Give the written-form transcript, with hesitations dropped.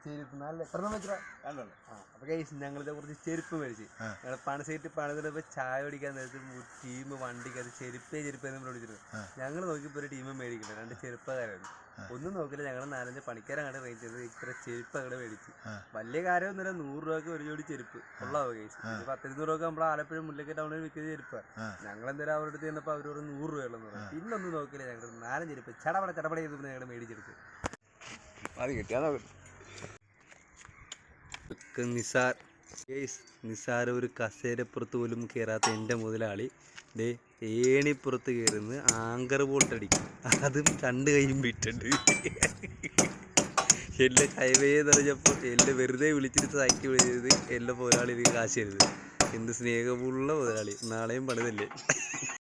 ചെരുപ്പ് നല്ല എത്ര വെച്ചാ അപ്പൊ കഴിച്ച് ഞങ്ങളിത് കുറച്ച് ചെരുപ്പ് മേടിച്ച് ഞങ്ങൾ പണസൈറ്റ് പണിതിട്ട് ചായ കുടിക്കാൻ നേരത്ത് ടീം വണ്ടിക്ക് അത് ചെരുപ്പേ എന്ന് വിളിച്ചിരുന്നു. ഞങ്ങൾ നോക്കിയപ്പോ ഒരു ടീം മേടിക്കില്ല, 2 ചെരുപ്പക്കാരായിരുന്നു. ഒന്നും നോക്കില്ല, ഞങ്ങൾ 4-5 പണിക്കാരങ്ങടെ റേഞ്ച് ചെയ്ത് ഇത്ര ചെരുപ്പ് അങ്ങടെ മേടിച്ച്. വലിയ കാര്യമൊന്നുമില്ല, 100 രൂപക്ക് ഒരു ജോഡി ചെരുപ്പ് ഉള്ളാവോ കഴിച്ച്. 10-200 രൂപ നമ്മൾ ആലപ്പുഴ മുല്ലക്കൽ ടൗണിൽ വിൽക്കുന്ന ചെരുപ്പാണ്. ഞങ്ങളെന്തായാലും അവരുടെ അടുത്ത് ചെന്നപ്പോൾ അവർ 100 രൂപയുള്ളെന്ന് പറഞ്ഞു. പിന്നൊന്നും നോക്കില്ല, ഞങ്ങൾ 4 ചെരുപ്പ് ചടപട ചെയ്ത് ഞങ്ങൾ മേടിച്ചെടുത്ത്. അത് കിട്ടിയാ നിസാർ ഒരു കസേരപ്പുറത്ത് പോലും കയറാത്ത എൻ്റെ മുതലാളി ദേ ഏണിപ്പുറത്ത് കയറുന്ന ആങ്കർ ബോൾട്ട് അടിക്കും. അതും 2 കൈയും വിട്ടുണ്ട്. എല്ലാം ഹൈവേ നിറഞ്ഞപ്പോൾ എല്ലാം വെറുതെ വിളിച്ചിട്ട് സൈക്കിൾ വിളിച്ചത് എല്ലാ മുതലാളി എനിക്ക് കാശ് തരുന്നത്. എന്ത് സ്നേഹമുള്ള മുതലാളി, നാളെയും പണിതല്ലേ.